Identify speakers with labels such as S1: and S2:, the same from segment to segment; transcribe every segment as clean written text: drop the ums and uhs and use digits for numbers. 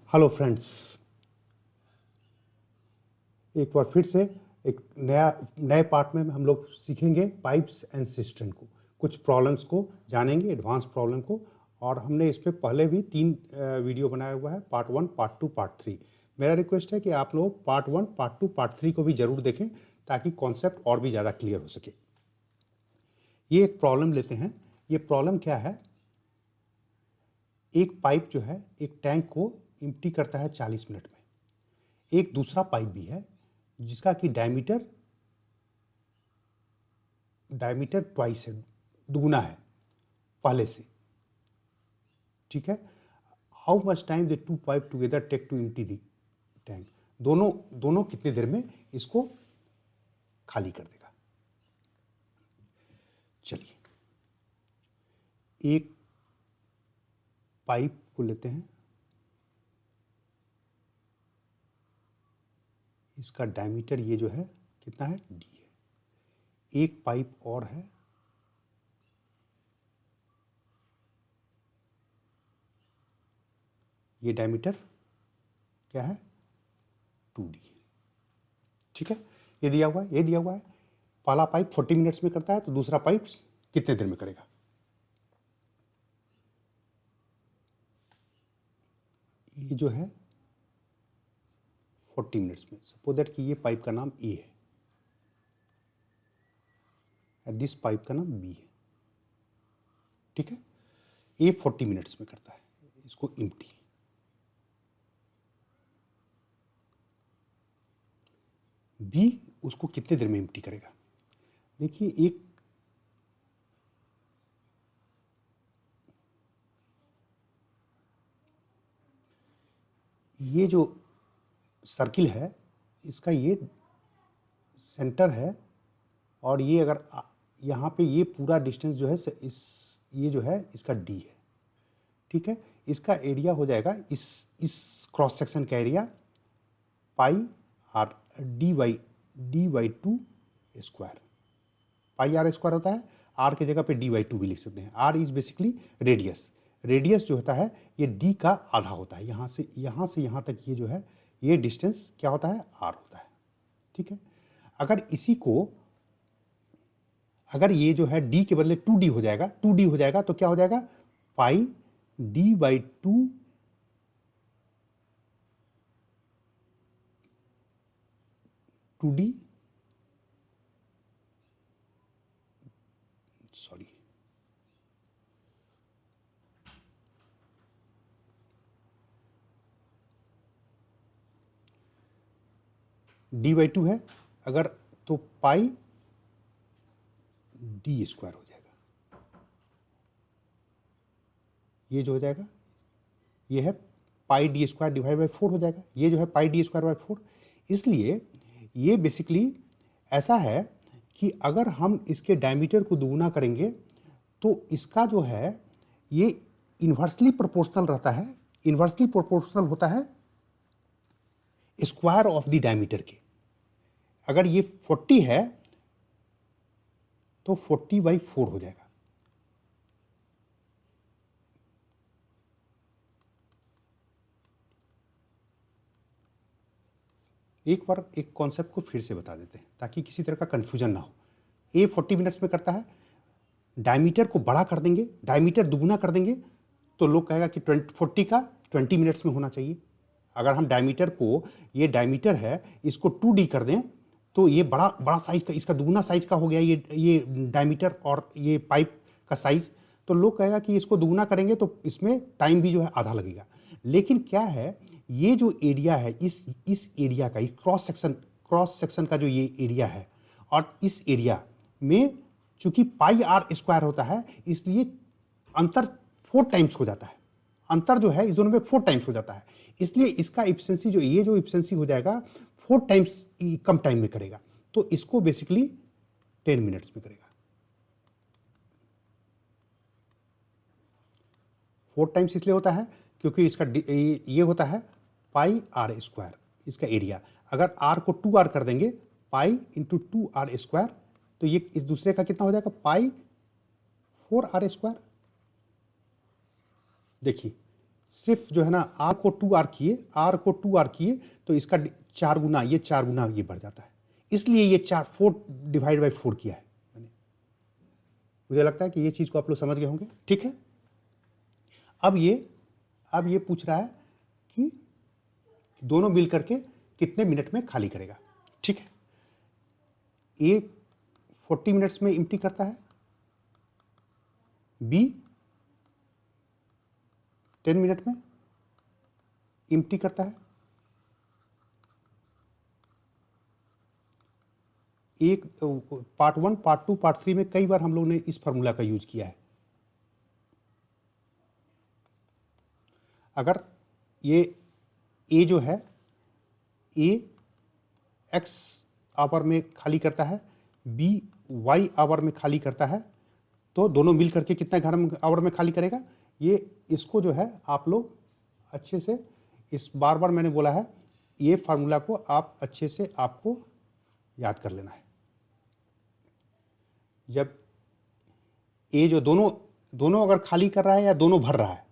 S1: Hello friends, एक बार फिर से एक नए पार्ट में हम लोग सीखेंगे पाइप्स एंड सिस्टर्न को, कुछ प्रॉब्लम्स को जानेंगे, एडवांस प्रॉब्लम को। और हमने इस पे पहले भी 3 वीडियो बनाया हुआ है, पार्ट 1, पार्ट 2, पार्ट 3। मेरा रिक्वेस्ट है कि आप लोग पार्ट 1, पार्ट 2, पार्ट 3 को भी ज़रूर देखें ताकि कॉन्सेप्ट और भी ज़्यादा क्लियर हो सके। ये एक प्रॉब्लम लेते हैं। ये प्रॉब्लम क्या है? एक पाइप जो है एक टैंक को एम्प्टी करता है 40 मिनट में। एक दूसरा पाइप भी है जिसका कि डायमीटर ट्वाइस है, दुगुना है पहले से। ठीक है। How much time the two pipe together take to empty the tank? दोनों कितने देर में इसको खाली कर देगा? चलिए, एक पाइप को लेते हैं, इसका डायमीटर ये जो है कितना है? डी है। एक पाइप और है, ये डायमीटर क्या है? 2D। ठीक है, ये दिया हुआ है, ये दिया हुआ है। पहला पाइप 40 मिनट्स में करता है तो दूसरा पाइप कितने देर में करेगा? ये जो है 40 मिनट्स में। सपोज दैट कि ये पाइप का नाम ए है, दिस पाइप का नाम बी है। ठीक है, ए 40 मिनट्स में करता है इसको एम्प्टी। बी उसको कितने देर में एम्प्टी करेगा? देखिए, एक ये जो सर्किल है इसका ये सेंटर है, और ये अगर यहाँ पे ये पूरा डिस्टेंस जो है ये जो है इसका डी है। ठीक है, इसका एरिया हो जाएगा, इस क्रॉस सेक्शन का area pi R D by 2 square. Pi R square होता है, आर के जगह पे डी बाई 2 भी लिख सकते हैं। R is basically radius. Radius जो होता है ये डी का आधा होता है। यहाँ से यहाँ तक ये जो है ये डिस्टेंस क्या होता है? आर होता है। ठीक है, अगर ये जो है डी के बदले 2D हो जाएगा, 2D हो जाएगा तो क्या हो जाएगा? Pi D by 2 2D, sorry, D by 2 है अगर, तो पाई डी स्क्वायर हो जाएगा। ये जो हो जाएगा ये है पाई डी स्क्वायर डिवाइड बाई 4 हो जाएगा। ये जो है पाई डी स्क्वायर बाई 4। इसलिए ये बेसिकली ऐसा है कि अगर हम इसके डायमीटर को दुगुना करेंगे तो इसका जो है ये इन्वर्सली प्रोपोर्शनल रहता है। इन्वर्सली प्रोपोर्शनल होता है स्क्वायर ऑफ द डायमीटर के। अगर ये 40 है तो 40/4 हो जाएगा। एक बार एक कॉन्सेप्ट को फिर से बता देते हैं ताकि किसी तरह का कंफ्यूजन ना हो। ए 40 मिनट्स में करता है, डायमीटर को बड़ा कर देंगे, डायमीटर दुगुना कर देंगे तो लोग कहेगा कि 40 का 20 मिनट्स में होना चाहिए। अगर हम डायमीटर को, ये डायमीटर है, इसको 2D कर दें तो ये बड़ा साइज का, इसका दुगुना साइज का हो गया ये डायमीटर और ये पाइप का साइज। तो लोग कहेगा कि इसको दुगुना करेंगे तो इसमें टाइम भी जो है आधा लगेगा। लेकिन क्या है, ये जो एरिया है इस एरिया का, क्रॉस सेक्शन का जो ये एरिया है, और इस एरिया में चूंकि पाई आर स्क्वायर होता है इसलिए अंतर 4 टाइम्स हो जाता है। अंतर जो है इस दोनों में 4 टाइम्स हो जाता है। इसलिए इसका एफिशिएंसी जो एफिशिएंसी हो जाएगा 4 टाइम्स कम टाइम में करेगा। तो इसको बेसिकली 10 मिनट्स में करेगा। 4 टाइम्स इसलिए होता है क्योंकि इसका ये होता है पाई आर स्क्वायर, इसका एरिया। अगर आर को 2R कर देंगे, पाई इंटू 2R स्क्वायर, तो ये इस दूसरे का कितना हो जाएगा? पाई 4R स्क्वायर। देखिए सिर्फ जो है ना आर को 2r किए तो इसका 4 गुना ये 4 गुना ये बढ़ जाता है, इसलिए ये 4 डिवाइड बाई 4 किया है मैंने। मुझे लगता है कि ये चीज़ को आप लोग समझ गए होंगे, ठीक है। अब ये पूछ रहा है कि दोनों मिल करके कितने मिनट में खाली करेगा, ठीक है। ए 40 मिनट्स में एम्प्टी करता है, बी 10 मिनट में एम्प्टी करता है। एक पार्ट 1, पार्ट 2, पार्ट 3 में कई बार हम लोग ने इस फार्मूला का यूज किया है। अगर ये ए जो है ए एक्स आवर में खाली करता है, बी वाई आवर में खाली करता है, तो दोनों मिल करके कितना आवर में खाली करेगा, ये इसको जो है आप लोग अच्छे से इस बार बार मैंने बोला है, ये फार्मूला को आप अच्छे से आपको याद कर लेना है। जब ए जो दोनों अगर खाली कर रहा है या दोनों भर रहा है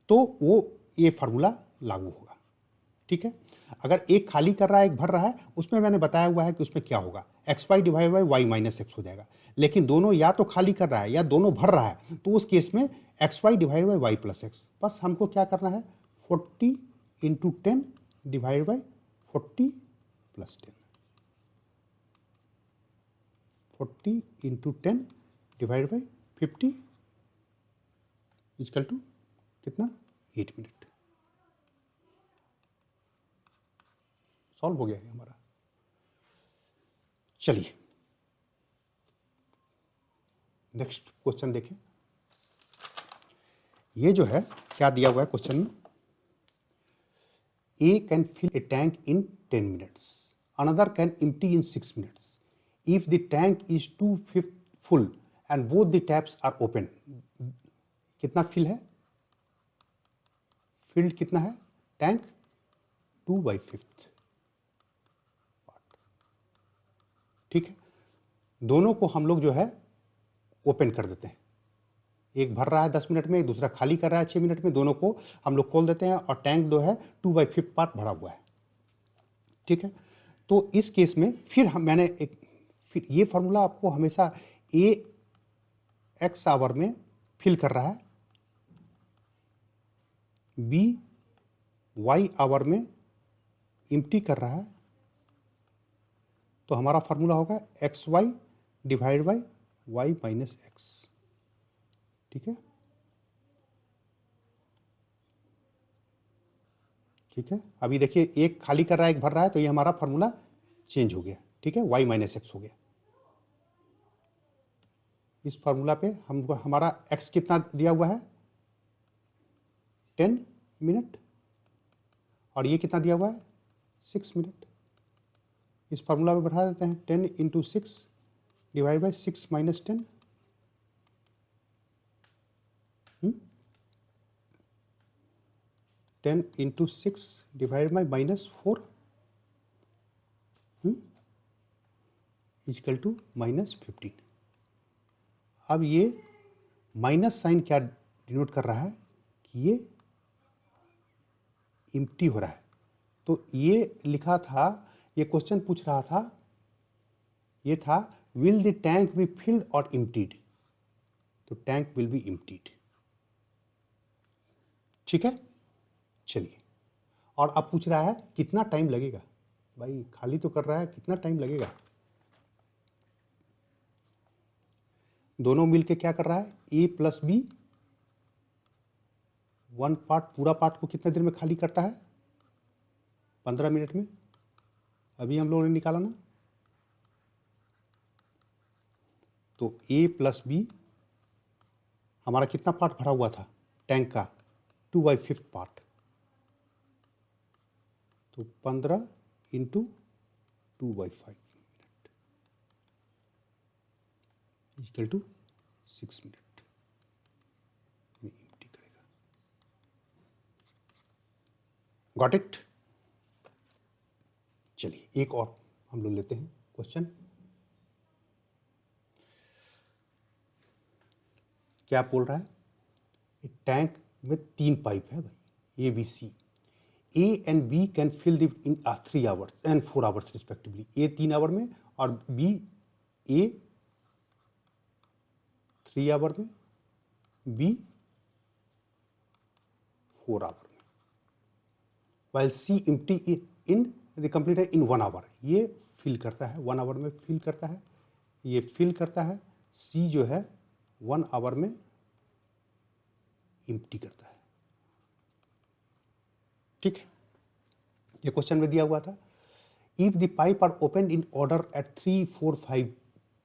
S1: तो वो ये फार्मूला लागू होगा, ठीक है। अगर एक खाली कर रहा है एक भर रहा है, उसमें मैंने बताया हुआ है कि उसमें क्या होगा, X Y divide by Y minus X हो जाएगा। लेकिन दोनों या तो खाली कर रहा है या दोनों भर रहा है, तो उस केस में X Y divide by Y plus X. बस हमको क्या करना है, 40 into 10 divide by 40 plus 10, 40 into 10 divide by 50 equal to कितना, 8 मिनट। सॉल्व हो गया है हमारा। चलिए नेक्स्ट क्वेश्चन देखें। ये जो है क्या दिया हुआ है क्वेश्चन में, A can fill a tank in 10 minutes, another can empty in 6 minutes if the tank is 2/5 full and both the taps are open. कितना फिल है, फिल्ड कितना है टैंक, 2/5, ठीक है। दोनों को हम लोग जो है ओपन कर देते हैं, एक भर रहा है 10 मिनट में, दूसरा खाली कर रहा है 6 मिनट में, दोनों को हम लोग खोल देते हैं और टैंक जो है 2/5 पार्ट भरा हुआ है, ठीक है। तो इस केस में फिर फिर ये फार्मूला आपको हमेशा ए एक्स आवर में फिल कर रहा है, बी वाई आवर में एम्प्टी कर रहा है, तो हमारा फार्मूला होगा X Y divide by Y minus X, ठीक है, ठीक है। अभी देखिए एक खाली कर रहा है एक भर रहा है, तो ये हमारा फार्मूला चेंज हो गया, ठीक है, वाई माइनस एक्स हो गया। इस फार्मूला पे हमको हमारा एक्स कितना दिया हुआ है, 10 मिनट, और ये कितना दिया हुआ है, 6 मिनट। इस फार्मूला में बढ़ा देते हैं, 10 into 6 divide by 6 minus 10, 10 into 6 divide by minus 4 equal to minus 15। अब ये माइनस साइन क्या डिनोट कर रहा है कि ये एम्प्टी हो रहा है। तो ये लिखा था, ये क्वेश्चन पूछ रहा था, ये था will the tank be filled और एम्प्टीड, तो टैंक विल बी एम्प्टीड, ठीक है। चलिए, और अब पूछ रहा है कितना टाइम लगेगा, भाई खाली तो कर रहा है, कितना टाइम लगेगा। दोनों मिलके क्या कर रहा है, ए प्लस बी, वन पार्ट पूरा पार्ट को कितने देर में खाली करता है, 15 मिनट में। अभी हम लोगों ने निकाला ना, तो ए प्लस बी हमारा कितना पार्ट भरा हुआ था टैंक का, 2/5 पार्ट, तो 15 into 2/5 minute equal to 6 minute में एम्प्टी करेगा। Got it. चलिए एक और हम लोग लेते हैं क्वेश्चन। क्या बोल रहा है, टैंक में 3 पाइप है भाई, A, B, C. A and B can fill the in 3 hours and 4 hours respectively. A 3 our में और A 3 आवर में, B 4 आवर में. While C empty in the completed in 1 hour. ये फिल करता है 1 आवर में, फिल करता है, ये फिल करता है. C जो है 1 आवर में एम्प्टी करता है. ठीक है, ये क्वेश्चन में दिया हुआ था. If the pipe are open in order at 3, 4, 5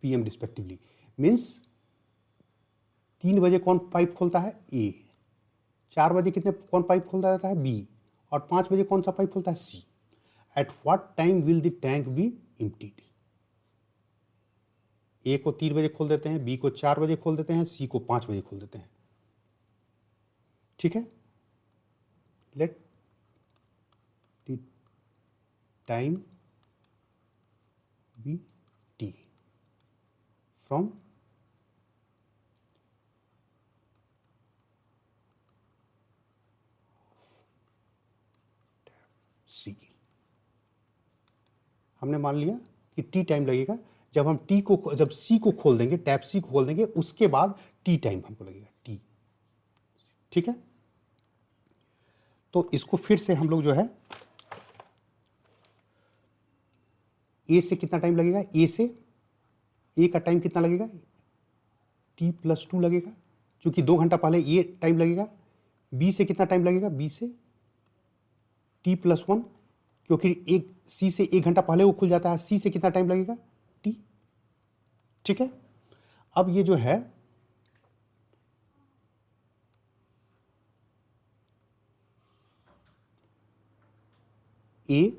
S1: PM respectively, means 3 बजे कौन पाइप खोलता है? A. 4 बजे कितने कौन पाइप खोलता रहता है? B. और 5 बजे कौन सा पाइप खोलता है? C. At what time will the tank be emptied? A को 3 बजे खोल देते हैं, B को 4 बजे खोल देते हैं, C को 5 बजे खोल देते हैं. ठीक है, let the time be T from C. हमने मान लिया कि T टाइम लगेगा. जब हम जब C को खोल देंगे, टैप C को खोल देंगे, उसके बाद T टाइम हमको लगेगा T. ठीक है, तो इसको फिर से हम लोग जो है A से कितना टाइम लगेगा? A का टाइम कितना लगेगा? T+2 लगेगा, क्योंकि 2 घंटा पहले ये टाइम लगेगा. B से कितना टाइम लगेगा? B से T+1, क्योंकि C से 1 घंटा पहले वो खुल जाता है. C से कितना टाइम लगेगा? T. ठीक है, अब ये जो है A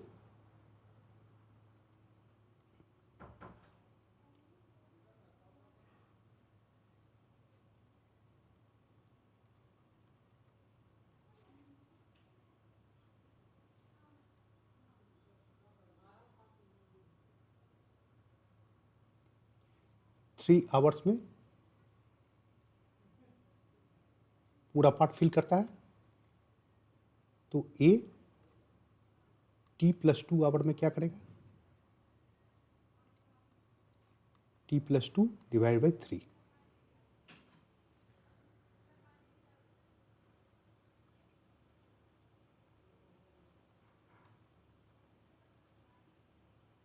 S1: 3 आवर्स में पूरा पार्ट फिल करता है. तो A T+2 आवर में क्या करेगा? T+2 divide by 3.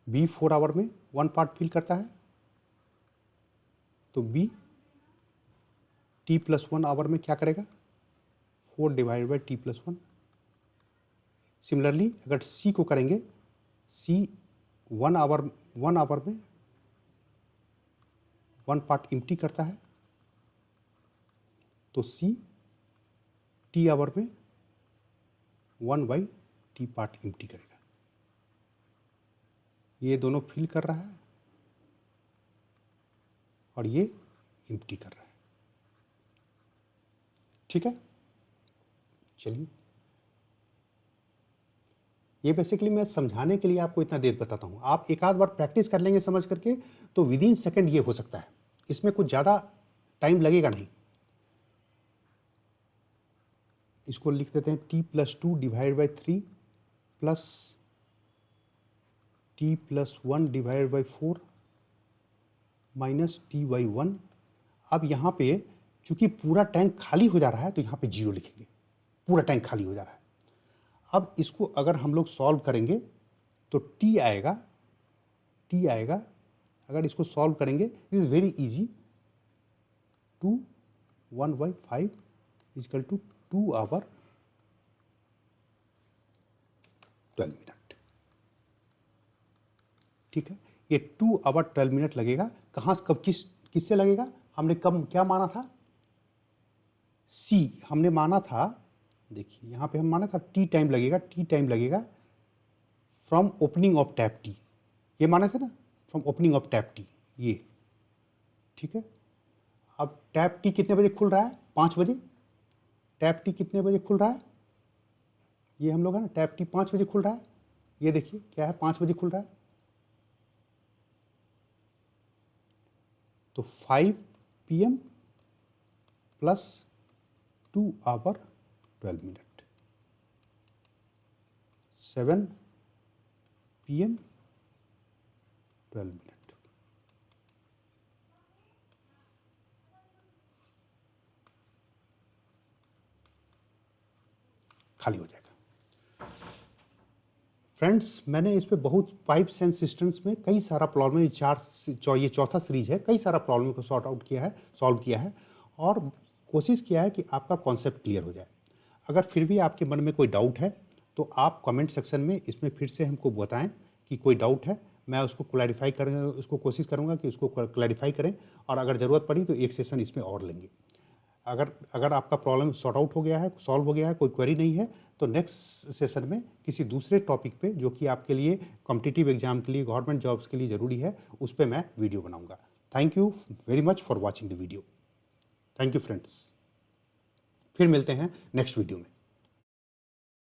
S1: B 4 our में 1 पार्ट फिल करता है. तो B T+1 आवर में क्या करेगा? 4 डिवाइड बाई T+1. सिमिलरली अगर C को करेंगे, C 1 आवर में 1 पार्ट एम्प्टी करता है. तो C T आवर में 1/T पार्ट एम्प्टी करेगा. ये दोनों फिल कर रहा है और ये एम्प्टी कर रहा है. ठीक है, चलिए, ये बेसिकली मैं समझाने के लिए आपको इतना देर बताता हूँ. आप एक आध बार प्रैक्टिस कर लेंगे समझ करके, तो विद इन सेकेंड ये हो सकता है. इसमें कुछ ज़्यादा टाइम लगेगा नहीं. इसको लिख देते हैं T+2 divide by 3 plus T+1 divide by 4 minus T/1. अब यहाँ पे चूंकि पूरा टैंक खाली हो जा रहा है, तो यहाँ पे 0 लिखेंगे. पूरा टैंक खाली हो जा रहा है. अब इसको अगर हम लोग सॉल्व करेंगे तो T आएगा. अगर इसको सॉल्व करेंगे, it is very easy. 2 1/5 equal to 2 hour 12 minute. ठीक है, ये 2 आवर 12 मिनट लगेगा. कहाँ कब किससे लगेगा? हमने कब क्या माना था? C हमने माना था, देखिए यहाँ पे हम माना था T टाइम लगेगा from opening of tap T. ये माना था ना, from opening of tap T ये. ठीक है, अब टैप T कितने बजे खुल रहा है? 5 बजे. टैप T कितने बजे खुल रहा है? ये हम लोग है ना, टैप T 5 बजे खुल रहा है. ये देखिए क्या है, 5 बजे खुल रहा है. तो 5 PM plus 2 hour 12 minute. 7 PM 12 minute. खाली हो जाएगा। फ्रेंड्स, मैंने इस पे बहुत पाइप्स एंड सिस्टम्स में कई सारा प्रॉब्लम, ये चौथा सीरीज है, कई सारा प्रॉब्लम को सॉर्ट आउट किया है, सॉल्व किया है और कोशिश किया है कि आपका कॉन्सेप्ट क्लियर हो जाए। अगर फिर भी आपके मन में कोई डाउट है तो आप कमेंट सेक्शन में इसमें फिर से हमको बताएं कि कोई डाउट है, मैं उसको क्लैरिफाई करें, उसको कोशिश करूँगा कि उसको क्लैरिफाई करें और अगर ज़रूरत पड़ी तो एक सेशन इसमें और लेंगे। अगर आपका प्रॉब्लम सॉर्ट आउट हो गया है, सॉल्व हो गया है, कोई क्वेरी नहीं है, तो नेक्स्ट सेशन में किसी दूसरे टॉपिक पे जो कि आपके लिए कॉम्पिटिटिव एग्जाम के लिए, गवर्नमेंट जॉब्स के लिए ज़रूरी है, उस पर मैं वीडियो बनाऊंगा। Thank you very much for watching the video. Thank you friends, फिर मिलते हैं नेक्स्ट वीडियो में।